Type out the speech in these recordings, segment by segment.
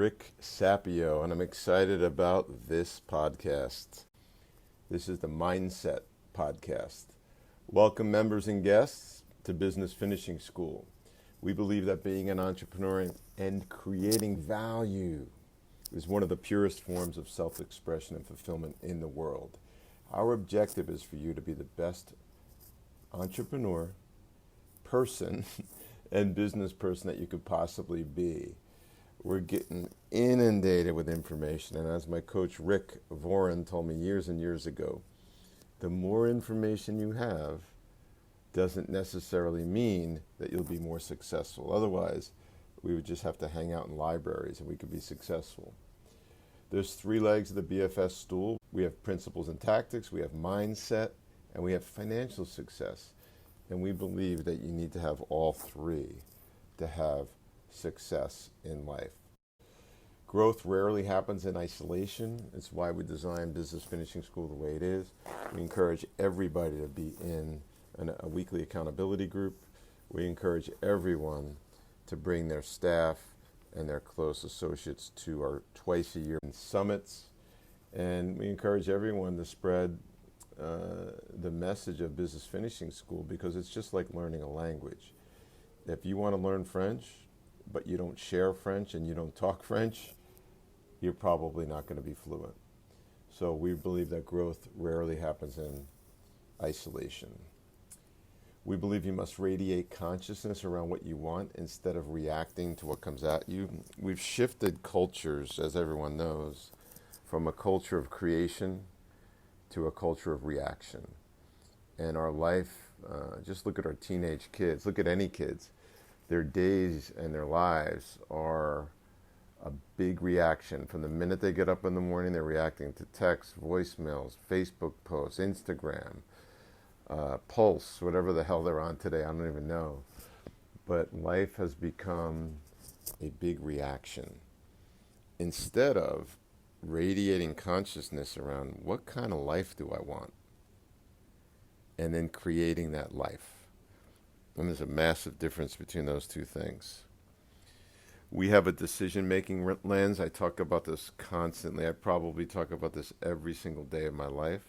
Rick Sapio, and I'm excited about this podcast. This is the Mindset Podcast. Welcome, members and guests, to Business Finishing School. We believe that being an entrepreneur and creating value is one of the purest forms of self-expression and fulfillment in the world. Our objective is for you to be the best entrepreneur, person, and business person that you could possibly be. We're getting inundated with information, and as my coach Rick Voren told me years and years ago, the more information you have doesn't necessarily mean that you'll be more successful. Otherwise, we would just have to hang out in libraries and we could be successful. There's 3 legs of the BFS stool. We have principles and tactics, we have mindset, and we have financial success. And we believe that you need to have all 3 to have success in life. Growth rarely happens in isolation. It's why we designed Business Finishing School the way it is. We encourage everybody to be in a weekly accountability group. We encourage everyone to bring their staff and their close associates to our twice-a-year summits. And we encourage everyone to spread the message of Business Finishing School, because it's just like learning a language. If you want to learn French, but you don't share French and you don't talk French, you're probably not going to be fluent. So we believe that growth rarely happens in isolation. We believe you must radiate consciousness around what you want instead of reacting to what comes at you. We've shifted cultures, as everyone knows, from a culture of creation to a culture of reaction. And our life, just look at our teenage kids, look at any kids. Their days and their lives are a big reaction. From the minute they get up in the morning, they're reacting to texts, voicemails, Facebook posts, Instagram, Pulse, whatever the hell they're on today, I don't even know. But life has become a big reaction. Instead of radiating consciousness around what kind of life do I want, and then creating that life. And there's a massive difference between those 2 things. We have a decision-making lens. I talk about this constantly. I probably talk about this every single day of my life.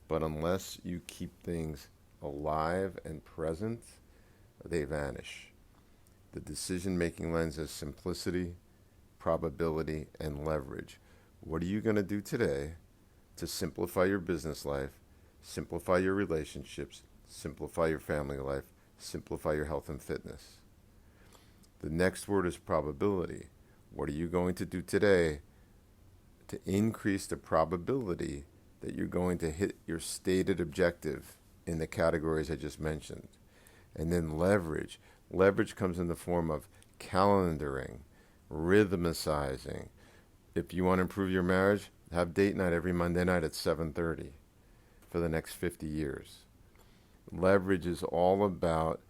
But unless you keep things alive and present, they vanish. The decision-making lens is simplicity, probability, and leverage. What are you going to do today to simplify your business life, simplify your relationships, simplify your family life, simplify your health and fitness? The next word is probability. What are you going to do today to increase the probability that you're going to hit your stated objective in the categories I just mentioned? And then leverage. Leverage comes in the form of calendaring, rhythmicizing. If you want to improve your marriage, have date night every Monday night at 7:30 for the next 50 years. Leverage is all about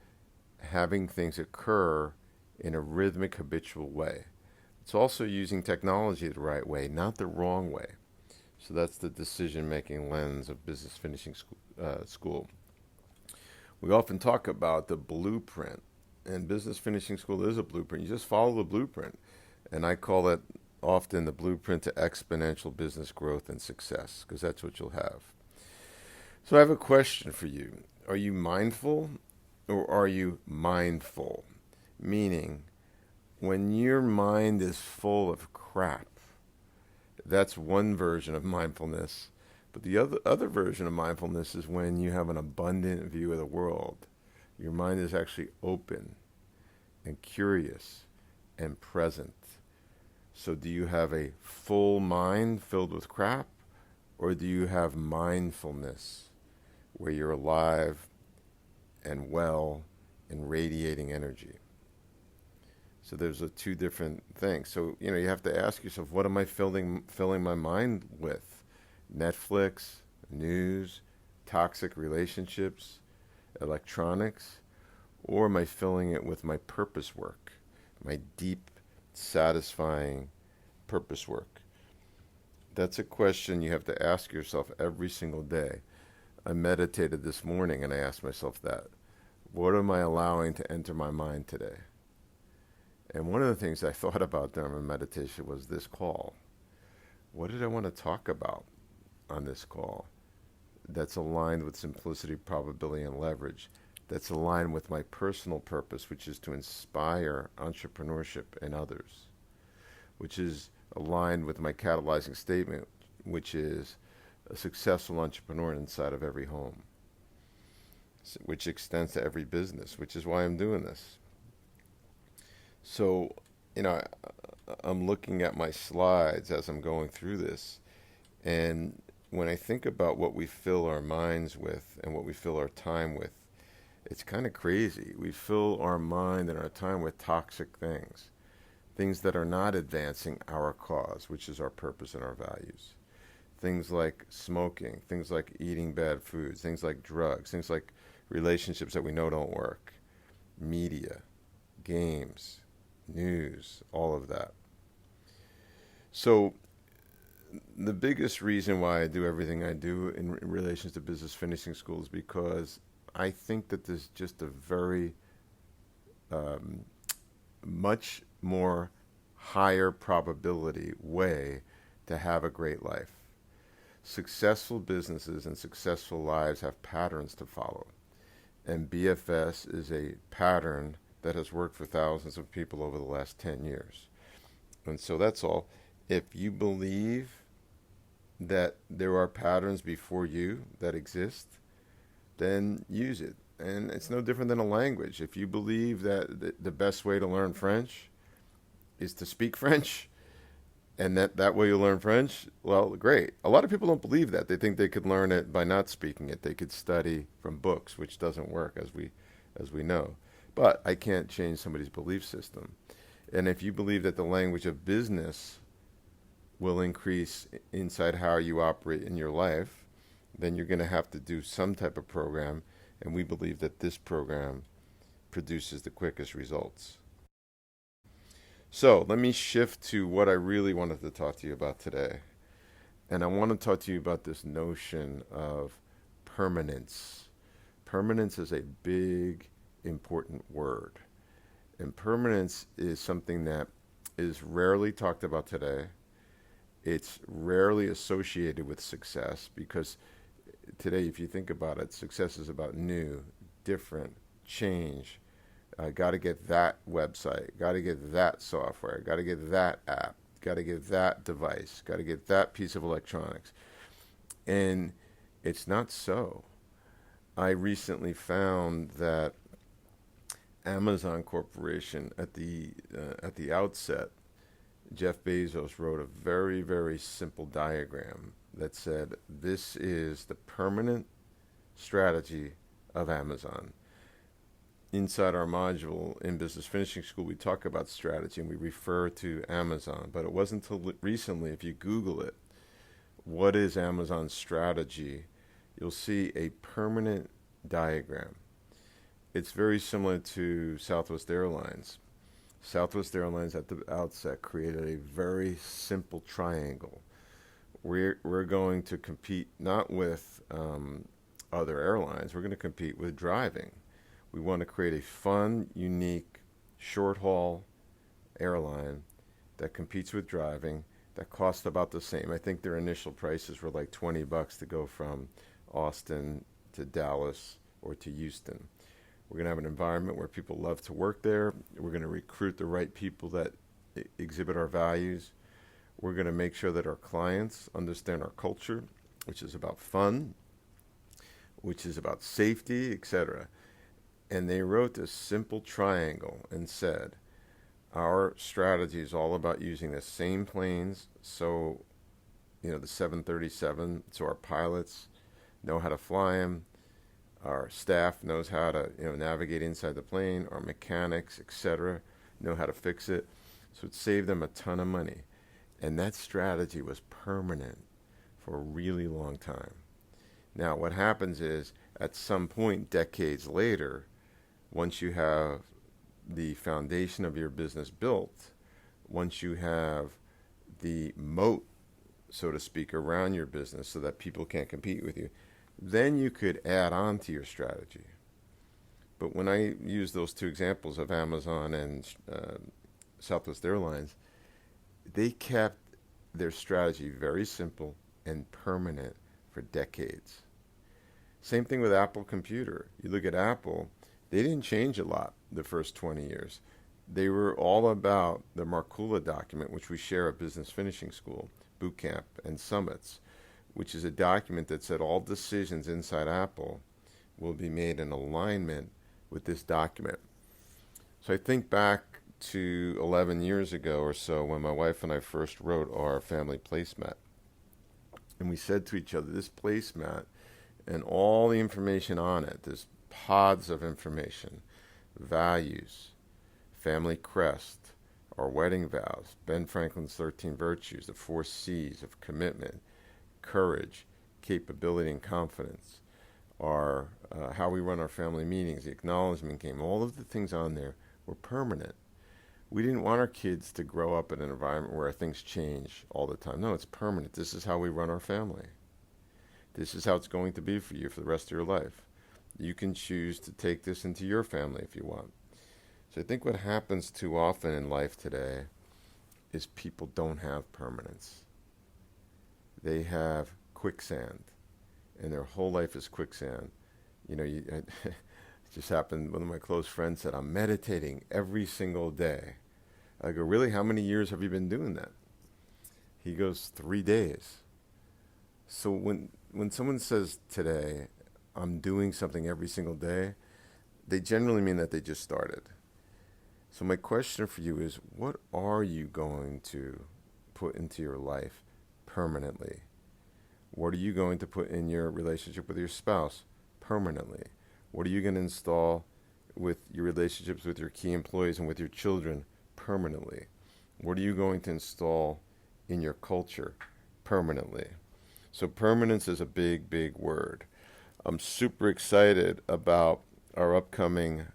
having things occur in a rhythmic, habitual way. It's also using technology the right way, not the wrong way. So that's the decision-making lens of Business Finishing School. We often talk about the blueprint, and Business Finishing School is a blueprint. You just follow the blueprint, and I call it often the blueprint to exponential business growth and success, because that's what you'll have. So I have a question for you. Are you mindful or are you mindful? Meaning, when your mind is full of crap, that's one version of mindfulness. But the other version of mindfulness is when you have an abundant view of the world. Your mind is actually open and curious and present. So do you have a full mind filled with crap, or do you have mindfulness where you're alive and well and radiating energy? So there's 2 different things. So, you have to ask yourself, what am I filling my mind with? Netflix, news, toxic relationships, electronics, or am I filling it with my purpose work, my deep, satisfying purpose work? That's a question you have to ask yourself every single day. I meditated this morning and I asked myself that. What am I allowing to enter my mind today? And one of the things I thought about during my meditation was this call. What did I want to talk about on this call that's aligned with simplicity, probability, and leverage, that's aligned with my personal purpose, which is to inspire entrepreneurship in others, which is aligned with my catalyzing statement, which is a successful entrepreneur inside of every home, which extends to every business, which is why I'm doing this. So, I'm looking at my slides as I'm going through this, and when I think about what we fill our minds with and what we fill our time with, it's kind of crazy. We fill our mind and our time with toxic things, things that are not advancing our cause, which is our purpose and our values. Things like smoking, things like eating bad foods, things like drugs, things like relationships that we know don't work, media, games, news, all of that. So the biggest reason why I do everything I do in relation to business finishing school is because I think that there's just a very much more higher probability way to have a great life. Successful businesses and successful lives have patterns to follow. And BFS is a pattern that has worked for thousands of people over the last 10 years. And so that's all. If you believe that there are patterns before you that exist, then use it. And it's no different than a language. If you believe that the best way to learn French is to speak French, and that way you learn French, well, great. A lot of people don't believe that. They think they could learn it by not speaking it. They could study from books, which doesn't work, as we know. But I can't change somebody's belief system. And if you believe that the language of business will increase inside how you operate in your life, then you're going to have to do some type of program. And we believe that this program produces the quickest results. So let me shift to what I really wanted to talk to you about today. And I want to talk to you about this notion of permanence. Permanence is a big, important word. And permanence is something that is rarely talked about today. It's rarely associated with success because today, if you think about it, success is about new, different, change. Got to get that website, got to get that software, got to get that app, got to get that device, got to get that piece of electronics. And it's not so. I recently found that Amazon Corporation, at the outset, Jeff Bezos wrote a very, very simple diagram that said, this is the permanent strategy of Amazon. Inside our module in Business Finishing School, we talk about strategy and we refer to Amazon, but it wasn't until recently, if you Google it, what is Amazon's strategy, you'll see a permanent diagram. It's very similar to Southwest Airlines. Southwest Airlines at the outset created a very simple triangle. We're going to compete not with other airlines, we're going to compete with driving. We want to create a fun, unique, short-haul airline that competes with driving, that costs about the same. I think their initial prices were like $20 to go from Austin to Dallas or to Houston. We're going to have an environment where people love to work there. We're going to recruit the right people that exhibit our values. We're going to make sure that our clients understand our culture, which is about fun, which is about safety, etc. And they wrote this simple triangle and said, our strategy is all about using the same planes. So, the 737, so our pilots know how to fly them. Our staff knows how to, navigate inside the plane. Our mechanics, etc., know how to fix it. So it saved them a ton of money. And that strategy was permanent for a really long time. Now, what happens is, at some point, decades later, once you have the foundation of your business built, once you have the moat, so to speak, around your business so that people can't compete with you, then you could add on to your strategy. But when I use those two examples of Amazon and Southwest Airlines, they kept their strategy very simple and permanent for decades. Same thing with Apple Computer. You look at Apple, they didn't change a lot the first 20 years. They were all about the Markula document, which we share at Business Finishing School, Boot Camp, and Summits, which is a document that said all decisions inside Apple will be made in alignment with this document. So I think back to 11 years ago or so when my wife and I first wrote our family placemat. And we said to each other, this placemat and all the information on it, there's pods of information, values, family crest, our wedding vows, Ben Franklin's 13 virtues, the 4 C's of commitment, courage, capability, and confidence, our how we run our family meetings, the acknowledgement game, all of the things on there were permanent. We didn't want our kids to grow up in an environment where things change all the time. No, it's permanent. This is how we run our family. This is how it's going to be for you for the rest of your life. You can choose to take this into your family if you want. So I think what happens too often in life today is people don't have permanence. They have quicksand, and their whole life is quicksand. It just happened, one of my close friends said, I'm meditating every single day. I go, really? How many years have you been doing that? He goes, 3 days. So when someone says today, I'm doing something every single day, they generally mean that they just started. So my question for you is, what are you going to put into your life permanently? What are you going to put in your relationship with your spouse permanently? What are you going to install with your relationships with your key employees and with your children permanently? What are you going to install in your culture permanently? So permanence is a big, big word. I'm super excited about our upcoming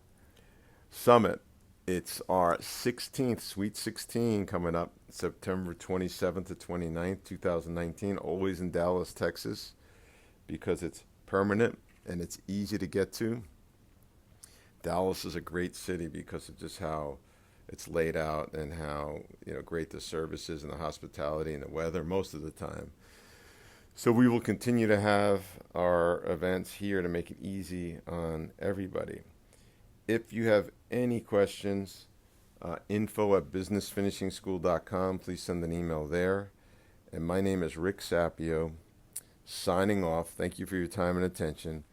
summit. It's our 16th, Sweet 16, coming up September 27th to 29th, 2019, always in Dallas, Texas, because it's permanent and it's easy to get to. Dallas is a great city because of just how it's laid out and how great the service is and the hospitality and the weather most of the time. So we will continue to have our events here to make it easy on everybody. If you have any questions, info@businessfinishingschool.com. Please send an email there. And my name is Rick Sapio, signing off. Thank you for your time and attention.